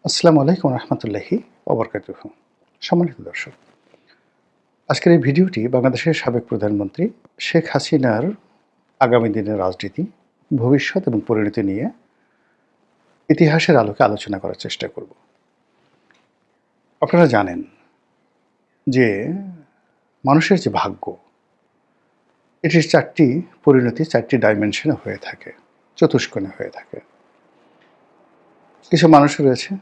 আসসালামু আলাইকুম রহমতুল্লাহি ওবরকাতুহ। সম্মানিত দর্শক, আজকের এই ভিডিওটি বাংলাদেশের সাবেক প্রধানমন্ত্রী শেখ হাসিনার আগামী দিনের রাজনীতি, ভবিষ্যৎ এবং পরিণতি নিয়ে ইতিহাসের আলোকে আলোচনা করার চেষ্টা করব। আপনারা জানেন যে মানুষের যে ভাগ্য, এটির চারটি পরিণতি চারটি ডাইমেনশনে হয়ে থাকে, চতুষ্কোণে হয়ে থাকে। কিছু মানুষ রয়েছে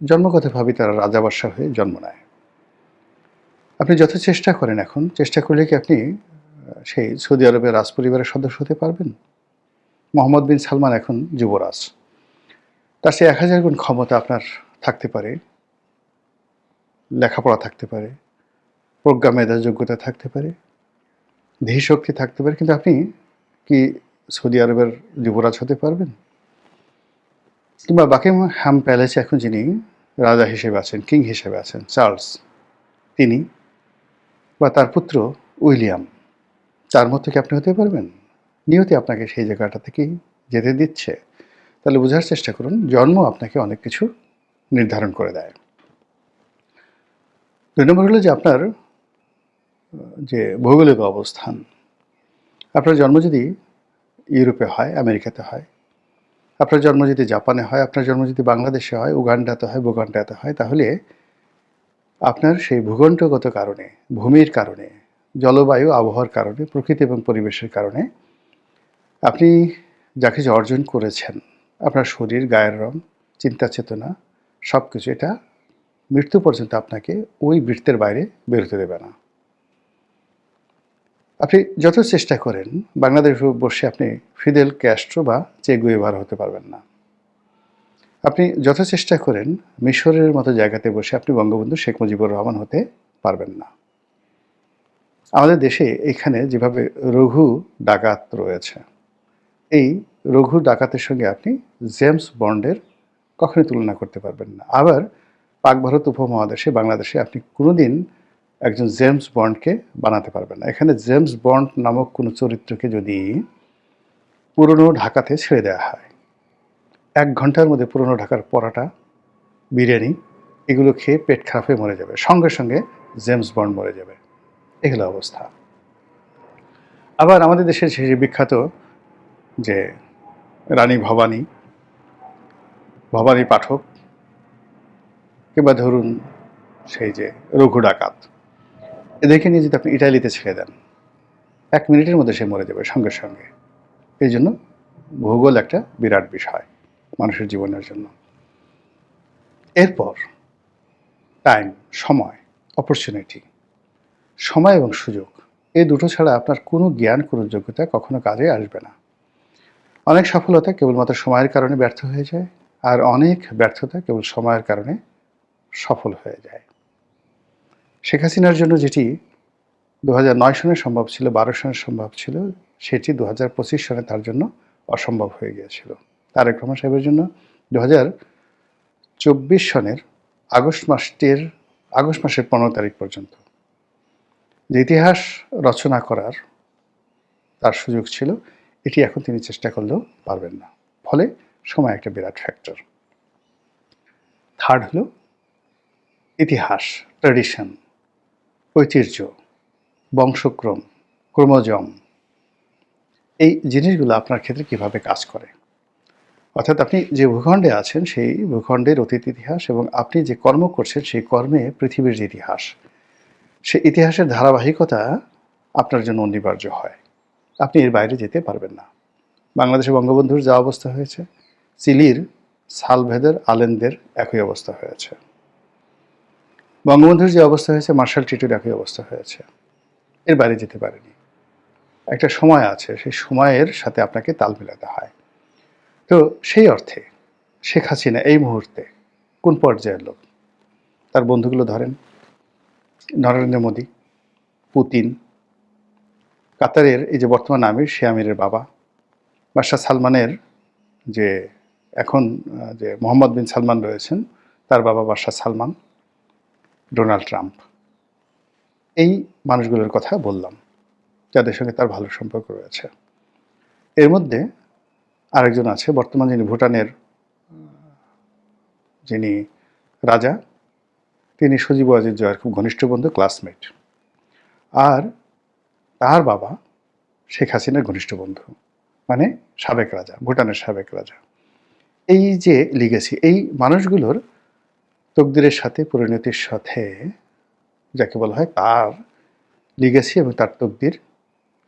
জন্মগতভাবেই তারা রাজাবাদশাহ হয়ে জন্ম নেয়। আপনি যত চেষ্টা করেন, এখন চেষ্টা করলে কি আপনি সেই সৌদি আরবের রাজপরিবারের সদস্য হতে পারবেন? মোহাম্মদ বিন সালমান এখন যুবরাজ। তার চেয়ে ১,০০০ গুণ ক্ষমতা আপনার থাকতে পারে, লেখাপড়া থাকতে পারে, প্রজ্ঞা মেধা যোগ্যতা থাকতে পারে, ধীশক্তি থাকতে পারে, কিন্তু আপনি কি সৌদি আরবের যুবরাজ হতে পারবেন? কিংবা বাকিংহাম প্যালেসে এখন যিনি রাজা হিসেবে আছেন, কিং হিসেবে আছেন, চার্লস, তিনি বা তার পুত্র উইলিয়াম, তার মতো কি আপনি হতে পারবেন? নিয়তি আপনাকে সেই জায়গাটা থেকেই যেতে দিচ্ছে। তাহলে বোঝার চেষ্টা করুন, জন্ম আপনাকে অনেক কিছু নির্ধারণ করে দেয়। ২ নম্বর হলো যে আপনার যে ভৌগোলিক অবস্থান। আপনার জন্ম যদি ইউরোপে হয়, আমেরিকাতে হয়, আপনার জন্ম যদি জাপানে হয়, আপনার জন্ম যদি বাংলাদেশে হয়, উগান্ডাতে হয়, বুগান্ডাতে হয়, তাহলে আপনার সেই ভূখণ্ডগত কারণে, ভূমির কারণে, জলবায়ু আবহাওয়ার কারণে, প্রকৃতি এবং পরিবেশের কারণে আপনি যা কিছু অর্জন করেছেন, আপনার শরীর, গায়ের রং, চিন্তা চেতনা, সব কিছু এটা মৃত্যু পর্যন্ত আপনাকে ওই বৃত্তের বাইরে বেরোতে দেবে না। আপনি যত চেষ্টা করেন বাংলাদেশ বসে আপনি ফিদেল ক্যাস্ট্রো বা চে গুয়েভারা হতে পারবেন না। আপনি যত চেষ্টা করেন মিশরের মতো জায়গাতে বসে আপনি বঙ্গবন্ধু শেখ মুজিবুর রহমান হতে পারবেন না। আমাদের দেশে এখানে যেভাবে রঘু ডাকাত রয়েছে, এই রঘু ডাকাতের সঙ্গে আপনি জেমস বন্ডের কখনোই তুলনা করতে পারবেন না। আবার পাক ভারত উপমহাদেশে, বাংলাদেশে আপনি কোনোদিন একজন জেমস বন্ডকে বানাতে পারবেন না। এখানে জেমস বন্ড নামক কোনো চরিত্রকে যদি পুরনো ঢাকাতে ছেড়ে দেওয়া হয়, ১ ঘন্টার মধ্যে পুরনো ঢাকার পরাটা, বিরিয়ানি এগুলো খেয়ে পেট খারাপ হয়ে মরে যাবে, সঙ্গে সঙ্গে জেমস বন্ড মরে যাবে। এই হলো অবস্থা। আবার আমাদের দেশের সেই বিখ্যাত যে রানী ভবানী, ভবানী পাঠক, কিংবা ধরুন সেই যে রঘু ডাকাত, এদেরকে নিয়ে যদি আপনি ইটালিতে ছেড়ে দেন, ১ মিনিটের মধ্যে সে মরে যাবে সঙ্গে সঙ্গে। এই জন্য ভূগোল একটা বিরাট বিষয় মানুষের জীবনের জন্য। এরপর টাইম, সময়, অপরচুনিটি, সময় এবং সুযোগ, এই দুটো ছাড়া আপনার কোনো জ্ঞান, কোনো যোগ্যতা কখনো কাজে আসবে না। অনেক সফলতা কেবলমাত্র সময়ের কারণে ব্যর্থ হয়ে যায়, আর অনেক ব্যর্থতা কেবল সময়ের কারণে সফল হয়ে যায়। শেখ হাসিনার জন্য যেটি ২০০৯ সনে সম্ভব ছিল, ১২ সনে সম্ভব ছিল, সেটি ২০২৫ সনে তার জন্য অসম্ভব হয়ে গিয়েছিল। তারেক রহমান সাহেবের জন্য ২০২৪ সনের আগস্ট মাসের ১৫ তারিখ পর্যন্ত যে ইতিহাস রচনা করার তার সুযোগ ছিল, এটি এখন তিনি চেষ্টা করলেও পারবেন না। ফলে সময় একটা বিরাট ফ্যাক্টর। থার্ড হলো ইতিহাস, ট্র্যাডিশন, ঐতিহ্য, বংশক্রম, ক্রোমোজম, এই জিনিসগুলো আপনার ক্ষেত্রে কিভাবে কাজ করে। অর্থাৎ আপনি যে ভূখণ্ডে আছেন সেই ভূখণ্ডের অতীত ইতিহাস এবং আপনি যে কর্ম করছেন সেই কর্মে পৃথিবীর যে ইতিহাস, সেই ইতিহাসের ধারাবাহিকতা আপনার জন্য অনিবার্য হয়। আপনি এর বাইরে যেতে পারবেন না। বাংলাদেশে বঙ্গবন্ধুর যা অবস্থা হয়েছে, চিলির সালভেদর আলেনদের একই অবস্থা হয়েছে। বঙ্গবন্ধুর যে অবস্থা হয়েছে, মার্শাল টিটোর একই অবস্থা হয়েছে। এর বাইরে যেতে পারেনি। একটা সময় আছে, সেই সময়ের সাথে আপনাকে তাল মেলাতে হয়। তো সেই অর্থে শেখ হাসিনা এই মুহূর্তে কোন পর্যায়ের লোক? তার বন্ধুগুলো ধরেন, নরেন্দ্র মোদী, পুতিন, কাতারের এই যে বর্তমান আমির, সে আমিরের বাবা, বাদশাহ সালমানের যে এখন যে মোহাম্মদ বিন সালমান রয়েছেন, তার বাবা বাদশাহ সালমান, ডোনাল্ড ট্রাম্প, এই মানুষগুলোর কথা বললাম যাদের সঙ্গে তার ভালো সম্পর্ক রয়েছে। এর মধ্যে আরেকজন আছে বর্তমান, যিনি ভুটানের যিনি রাজা, তিনি সজীব ওয়াজেদ জয়ের খুব ঘনিষ্ঠ বন্ধু, ক্লাসমেট। আর তার বাবা শেখ হাসিনার ঘনিষ্ঠ বন্ধু, মানে সাবেক রাজা, ভুটানের সাবেক রাজা। এই যে লিগেসি, এই মানুষগুলোর তকদিরের সাথে, পরিণতির সাথে, যাকে বলা হয় তার লিগেসি এবং তার তকদির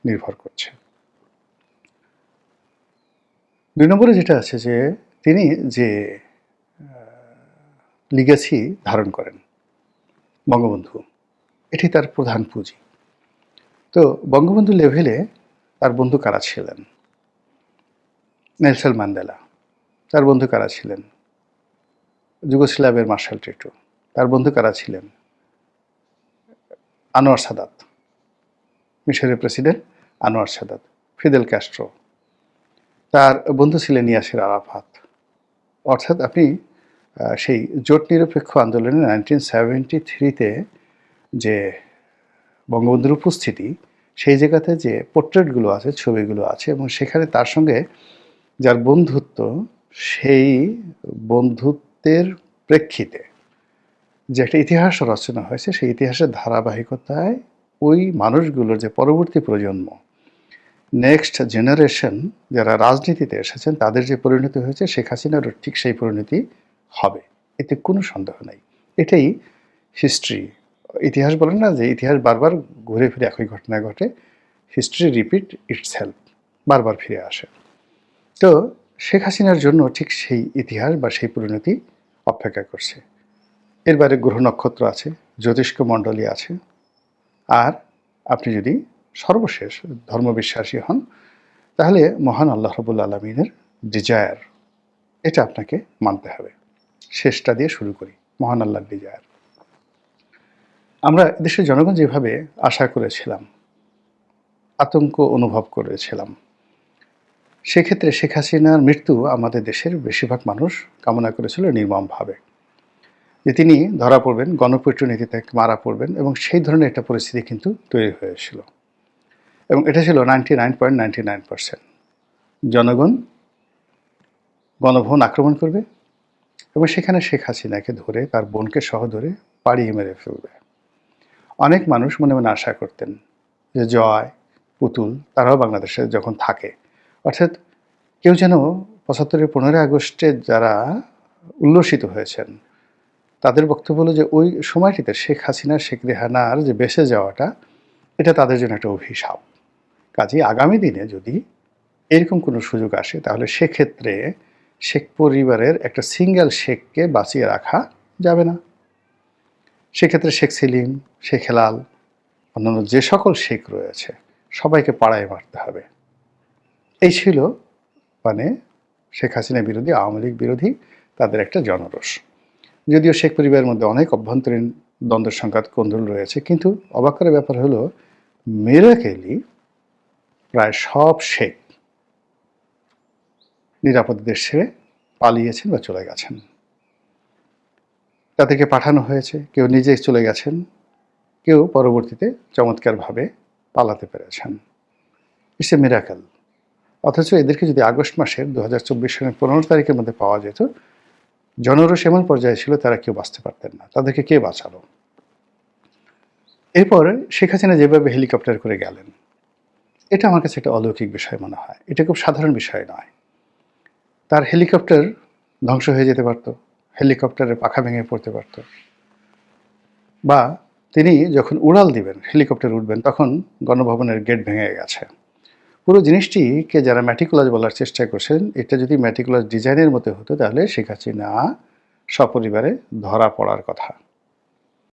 নির্ভর করছে। ২ নম্বরে যেটা আছে যে তিনি যে লিগেসি ধারণ করেন, বঙ্গবন্ধু, এটি তার প্রধান পুঁজি। তো বঙ্গবন্ধু লেভেলে তার বন্ধু কারা ছিলেন? Nelson Mandela. তার বন্ধু কারা ছিলেন? যুগোস্লাভিয়ার মার্শাল টিটো। তার বন্ধু কারা ছিলেন? আনোয়ার সাদাত, মিশরের president Anwar Sadat, Fidel Castro. তার বন্ধু ছিলেন ইয়াসির আরাফাত। অর্থাৎ আপনি সেই জোট নিরপেক্ষ আন্দোলনে 1973-তে যে বঙ্গবন্ধুর উপস্থিতি, সেই জায়গাতে যে পোর্ট্রেটগুলো আছে, ছবিগুলো আছে, এবং সেখানে তার সঙ্গে যার বন্ধুত্ব, সেই বন্ধুত্বের প্রেক্ষিতে যে একটা ইতিহাস রচনা হয়েছে, সেই ইতিহাসের ধারাবাহিকতায় ওই মানুষগুলোর যে পরবর্তী প্রজন্ম, নেক্সট জেনারেশন যারা রাজনীতিতে এসেছেন, তাদের যে পরিণতি হয়েছে, শেখ হাসিনারও ঠিক সেই পরিণতি হবে, এতে কোনো সন্দেহ নাই। এটাই হিস্ট্রি। ইতিহাস বলেন না যে ইতিহাস বারবার ঘুরে ফিরে একই ঘটনা ঘটে, হিস্ট্রি রিপিট ইটসেলফ, বারবার ফিরে আসে। তো শেখ হাসিনার জন্য ঠিক সেই ইতিহাস বা সেই পরিণতি অপেক্ষা করছে। এর বাইরে গ্রহ নক্ষত্র আছে, জ্যোতিষ্ক মণ্ডলী আছে, আর আপনি যদি সর্বশেষ ধর্মবিশ্বাসী হন, তাহলে মহান আল্লাহ রাব্বুল আলামিনের ডিজায়ার, এটা আপনাকে মানতে হবে। শেষটা দিয়ে শুরু করি, মহান আল্লাহর ডিজায়ার। আমরা দেশের জনগণ যেভাবে আশা করেছিলাম, আতঙ্ক অনুভব করেছিলাম, সেক্ষেত্রে শেখ হাসিনার মৃত্যু আমাদের দেশের বেশিরভাগ মানুষ কামনা করেছিল নির্মমভাবে, যে তিনি ধরা পড়বেন, গণপিটুনিতে মারা পড়বেন, এবং সেই ধরনের একটা পরিস্থিতি কিন্তু তৈরি হয়েছিল। এবং এটা ছিল 99.99%। জনগণ গণভবন আক্রমণ করবে এবং সেখানে শেখ হাসিনাকে ধরে, তার বোনকে সহ ধরে পাড়িয়ে মেরে ফেলবে। অনেক মানুষ মনে মনে আশা করতেন যে জয়, পুতুল তারাও বাংলাদেশে যখন থাকে, অর্থাৎ কেউ যেন ৭৫-এর 15ই আগস্টে যারা উল্লসিত হয়েছেন, তাদের বক্তব্য হলো যে ওই সময়টিতে শেখ হাসিনা, শেখ রেহানার যে বেঁচে যাওয়াটা, এটা তাদের জন্য একটা অভিশাপ। কাজেই আগামী দিনে যদি এরকম কোনো সুযোগ আসে, তাহলে সেক্ষেত্রে শেখ পরিবারের একটা সিঙ্গেল শেখকে বাঁচিয়ে রাখা যাবে না। সেক্ষেত্রে শেখ সেলিম, শেখ হেলাল, অন্যান্য যে সকল শেখ রয়েছে, সবাইকে পাড়ায় মারতে হবে। এই ছিল মানে শেখ হাসিনা বিরোধী, আওয়ামী লীগ বিরোধী তাদের একটা জনরোষ। যদিও শেখ পরিবারের মধ্যে অনেক অভ্যন্তরীণ দ্বন্দ্ব সংঘাত কোন্দল রয়েছে, কিন্তু অবাক করার ব্যাপার হলো মিরাকেলি প্রায় সব শেখ নিরাপদ দেশ ছেড়ে পালিয়েছেন বা চলে গেছেন। তাদেরকে পাঠানো হয়েছে, কেউ নিজে চলে গেছেন, কেউ পরবর্তীতে চমৎকারভাবে পালাতে পেরেছেন। It's a miracle. অথচ এদেরকে যদি আগস্ট মাসের 2024 সালের 15 তারিখের মধ্যে পাওয়া যেত, জনরোষ এমন পর্যায়ে ছিল তারা কেউ বাঁচতে পারতেন না। তাদেরকে কে বাঁচালো? এরপর শেখ হাসিনা যেভাবে হেলিকপ্টার করে গেলেন, এটা আমার কাছে একটা অলৌকিক বিষয় মনে হয়। এটা খুব সাধারণ বিষয় নয়। তার হেলিকপ্টার ধ্বংস হয়ে যেতে পারত, হেলিকপ্টারের পাখা ভেঙে পড়তে পারত, বা তিনি যখন উড়াল দিবেন, হেলিকপ্টার উঠবেন, তখন গণভবনের গেট ভেঙে গেছে। পুরো জিনিসটিকে যারা ম্যাটিকুলাস বলার চেষ্টা করছেন, এটা যদি ম্যাটিকুলাস ডিজাইনের মতো হতো, তাহলে শেখ হাসিনা সপরিবারে ধরা পড়ার কথা।